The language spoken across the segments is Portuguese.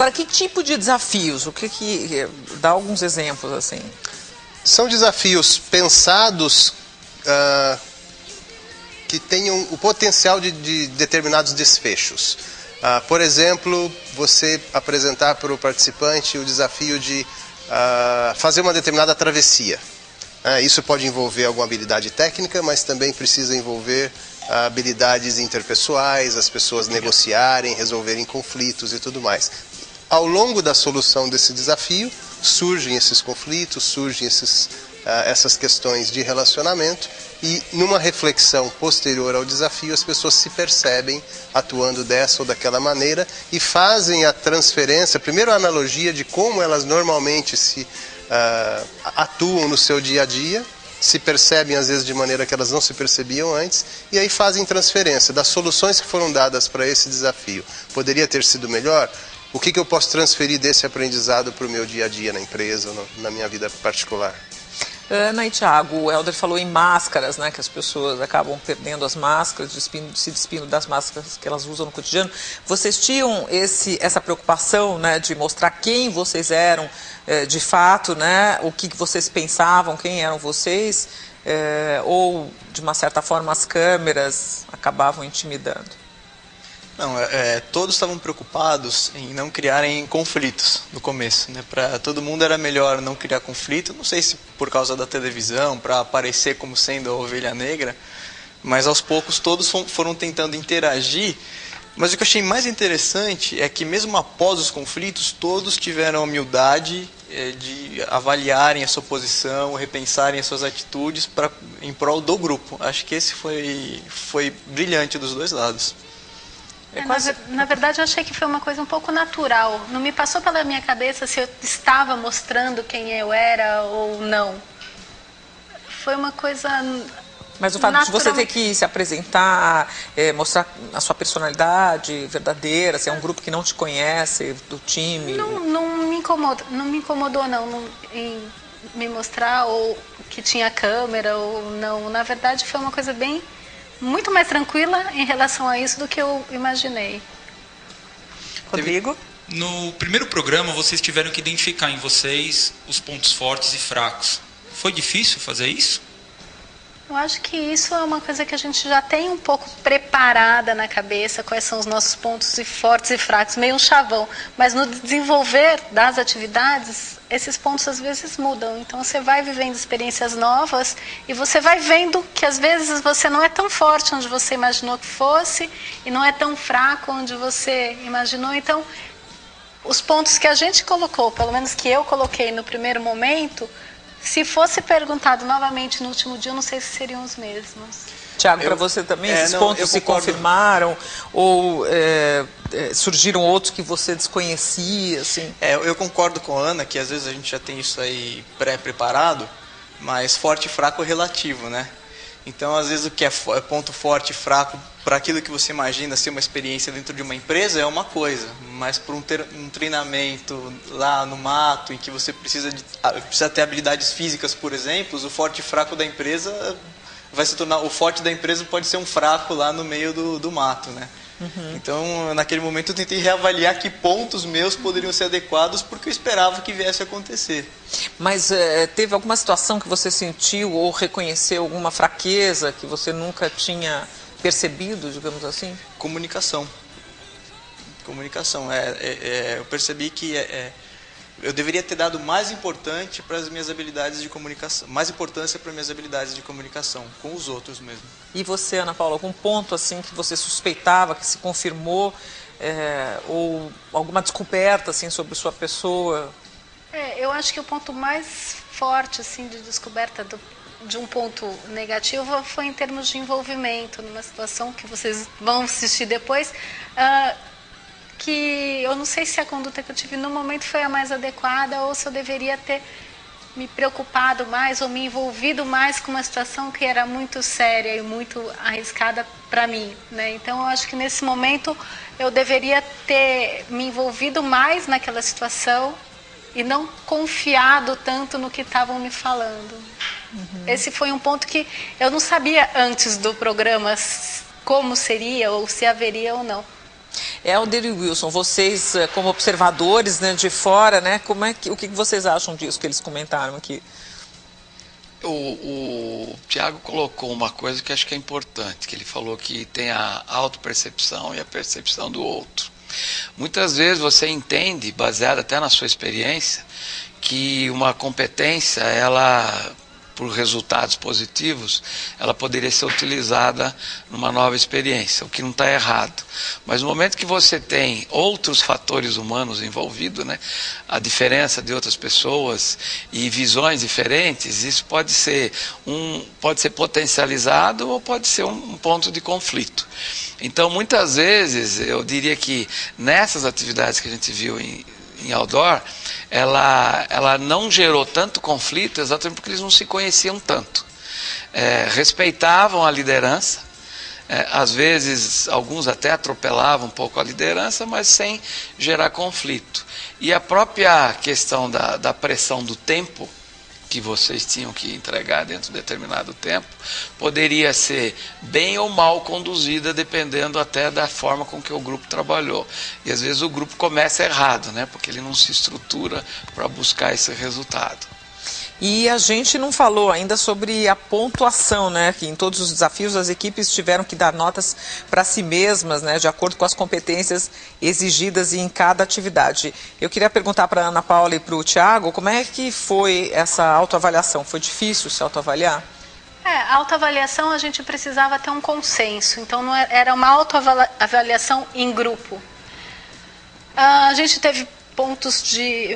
Agora, que tipo de desafios? Dá alguns exemplos assim. São desafios pensados que tenham o potencial de determinados desfechos. Por exemplo, você apresentar para o participante o desafio de fazer uma determinada travessia. Isso pode envolver alguma habilidade técnica, mas também precisa envolver habilidades interpessoais, as pessoas negociarem, resolverem conflitos e tudo mais. Ao longo da solução desse desafio, surgem esses conflitos, surgem essas questões de relacionamento, e numa reflexão posterior ao desafio as pessoas se percebem atuando dessa ou daquela maneira e fazem a transferência, primeiro a analogia de como elas normalmente atuam no seu dia a dia, se percebem às vezes de maneira que elas não se percebiam antes, e aí fazem transferência das soluções que foram dadas para esse desafio. Poderia ter sido melhor? O que eu posso transferir desse aprendizado para o meu dia a dia na empresa, na minha vida particular? Ana e Thiago, o Helder falou em máscaras, né, que as pessoas acabam perdendo as máscaras, se despindo das máscaras que elas usam no cotidiano. Vocês tinham essa preocupação, né, de mostrar quem vocês eram de fato, né, o que vocês pensavam, quem eram vocês, ou de uma certa forma as câmeras acabavam intimidando? Não, todos estavam preocupados em não criarem conflitos no começo, né? Para todo mundo era melhor não criar conflito, não sei se por causa da televisão, para aparecer como sendo a ovelha negra, mas aos poucos todos foram tentando interagir. Mas o que eu achei mais interessante é que mesmo após os conflitos, todos tiveram a humildade de avaliarem a sua posição, repensarem as suas atitudes em prol do grupo. Acho que esse foi brilhante dos dois lados. Na verdade, eu achei que foi uma coisa um pouco natural. Não me passou pela minha cabeça se eu estava mostrando quem eu era ou não. Foi uma coisa... Mas o fato de você ter que se apresentar, mostrar a sua personalidade verdadeira, se é um grupo que não te conhece, do time... Não me incomodou não, em me mostrar ou que tinha câmera ou não. Na verdade, foi uma coisa muito mais tranquila em relação a isso do que eu imaginei. Rodrigo? No primeiro programa, vocês tiveram que identificar em vocês os pontos fortes e fracos. Foi difícil fazer isso? Eu acho que isso é uma coisa que a gente já tem um pouco preparada na cabeça, quais são os nossos pontos fortes e fracos, meio um chavão. Mas no desenvolver das atividades, esses pontos às vezes mudam. Então você vai vivendo experiências novas e você vai vendo que às vezes você não é tão forte onde você imaginou que fosse e não é tão fraco onde você imaginou. Então, os pontos que a gente colocou, pelo menos que eu coloquei no primeiro momento, se fosse perguntado novamente no último dia, eu não sei se seriam os mesmos. Tiago, para você também, esses pontos se confirmaram ou surgiram outros que você desconhecia? Assim? Eu concordo com a Ana, que às vezes a gente já tem isso aí pré-preparado, mas forte e fraco é relativo, né? Então, às vezes, o que é ponto forte e fraco para aquilo que você imagina ser uma experiência dentro de uma empresa é uma coisa, mas para um treinamento lá no mato, em que você precisa ter habilidades físicas, por exemplo, o forte e fraco da empresa vai se tornar... O forte da empresa pode ser um fraco lá no meio do mato, né? Uhum. Então, naquele momento, eu tentei reavaliar que pontos meus poderiam ser adequados porque eu esperava que viesse a acontecer. Mas teve alguma situação que você sentiu ou reconheceu alguma fraqueza que você nunca tinha percebido, digamos assim? Comunicação. Comunicação. Eu percebi que eu deveria ter dado mais importância para as minhas habilidades de comunicação, mais importância para as minhas habilidades de comunicação, com os outros mesmo. E você, Ana Paula, algum ponto assim que você suspeitava, que se confirmou, ou alguma descoberta assim sobre sua pessoa? Eu acho que o ponto mais forte assim de descoberta de um ponto negativo foi em termos de envolvimento, numa situação que vocês vão assistir depois, que eu não sei se a conduta que eu tive no momento foi a mais adequada ou se eu deveria ter me preocupado mais ou me envolvido mais com uma situação que era muito séria e muito arriscada para mim, né? Então, eu acho que nesse momento eu deveria ter me envolvido mais naquela situação e não confiado tanto no que estavam me falando. Uhum. Esse foi um ponto que eu não sabia antes do programa como seria ou se haveria ou não. Helder e Wilson, vocês como observadores, né, de fora, né, o que vocês acham disso que eles comentaram aqui? O Tiago colocou uma coisa que acho que é importante, que ele falou que tem a autopercepção e a percepção do outro. Muitas vezes você entende, baseado até na sua experiência, que uma competência, ela, por resultados positivos, ela poderia ser utilizada numa nova experiência, o que não está errado. Mas no momento que você tem outros fatores humanos envolvidos, né, a diferença de outras pessoas e visões diferentes, isso pode ser potencializado ou pode ser um ponto de conflito. Então, muitas vezes, eu diria que nessas atividades que a gente viu em outdoor, ela não gerou tanto conflito exatamente porque eles não se conheciam tanto. Respeitavam a liderança, às vezes alguns até atropelavam um pouco a liderança, mas sem gerar conflito. E a própria questão da pressão do tempo, que vocês tinham que entregar dentro de determinado tempo, poderia ser bem ou mal conduzida, dependendo até da forma com que o grupo trabalhou. E às vezes o grupo começa errado, né? Porque ele não se estrutura para buscar esse resultado. E a gente não falou ainda sobre a pontuação, né? Que em todos os desafios as equipes tiveram que dar notas para si mesmas, né? De acordo com as competências exigidas em cada atividade. Eu queria perguntar para a Ana Paula e para o Tiago, como é que foi essa autoavaliação? Foi difícil se autoavaliar? A autoavaliação a gente precisava ter um consenso, então não era uma autoavaliação em grupo. A gente teve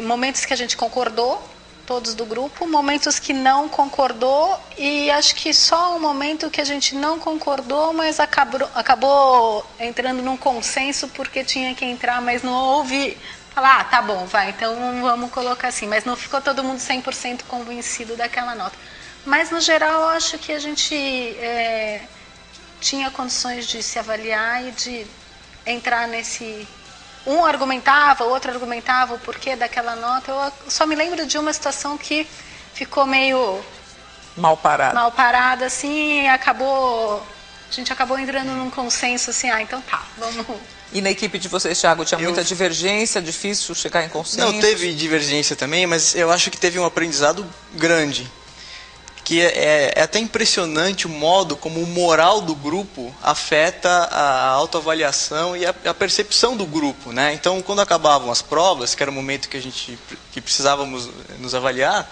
momentos que a gente concordou, todos do grupo, momentos que não concordou, e acho que só um momento que a gente não concordou, mas acabou entrando num consenso porque tinha que entrar, mas não houve falar, tá bom, vai, então vamos colocar assim, mas não ficou todo mundo 100% convencido daquela nota. Mas no geral eu acho que a gente tinha condições de se avaliar e de entrar nesse... Um argumentava, o outro argumentava o porquê daquela nota. Eu só me lembro de uma situação que ficou meio... Mal parada, assim, a gente acabou entrando num consenso, assim, então tá, vamos... E na equipe de vocês, Thiago, tinha muita divergência, difícil chegar em consenso? Não, teve divergência também, mas eu acho que teve um aprendizado grande. Que é até impressionante o modo como o moral do grupo afeta a autoavaliação e a percepção do grupo, né? Então, quando acabavam as provas, que era o momento que precisávamos nos avaliar,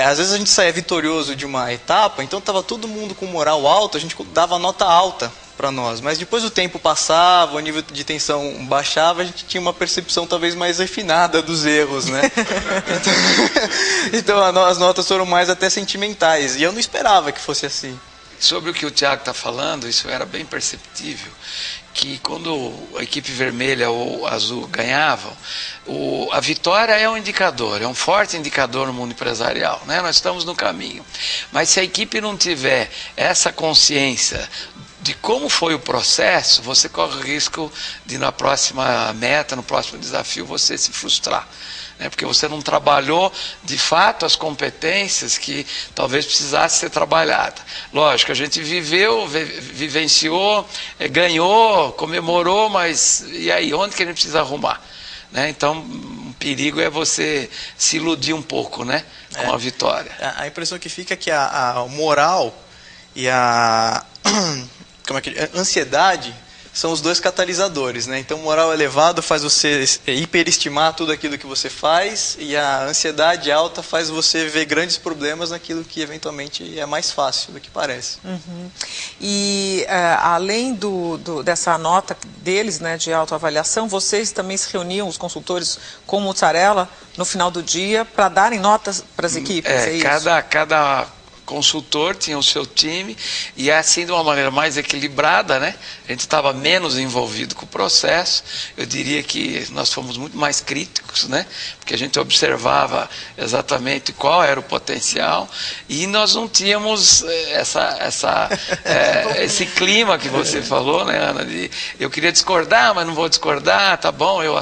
às vezes a gente saía vitorioso de uma etapa, então estava todo mundo com moral alto, a gente dava nota alta para nós, mas depois o tempo passava, o nível de tensão baixava, a gente tinha uma percepção talvez mais refinada dos erros, né? Então as notas foram mais até sentimentais, e eu não esperava que fosse assim. Sobre o que o Tiago está falando, isso era bem perceptível, que quando a equipe vermelha ou azul ganhavam, a vitória é um indicador, é um forte indicador no mundo empresarial, né? Nós estamos no caminho. Mas se a equipe não tiver essa consciência de como foi o processo, você corre o risco de na próxima meta, no próximo desafio, você se frustrar. Porque você não trabalhou de fato as competências que talvez precisasse ser trabalhada. Lógico, a gente vivenciou, ganhou, comemorou, mas e aí, onde que a gente precisa arrumar? Então, um perigo é você se iludir um pouco, né, com a vitória. A impressão que fica é que a moral e a ansiedade são os dois catalisadores, né? Então, moral elevado faz você hiperestimar tudo aquilo que você faz, e a ansiedade alta faz você ver grandes problemas naquilo que eventualmente é mais fácil do que parece. Uhum. E além dessa nota deles, né, de autoavaliação, vocês também se reuniam, os consultores, com o Mussarella no final do dia para darem notas para as equipes? Cada consultor tinha o seu time, e assim de uma maneira mais equilibrada, né? A gente estava menos envolvido com o processo. Eu diria que nós fomos muito mais críticos, né? Porque a gente observava exatamente qual era o potencial, e nós não tínhamos esse clima que você falou, né, Ana? Eu queria discordar, mas não vou discordar, tá bom, eu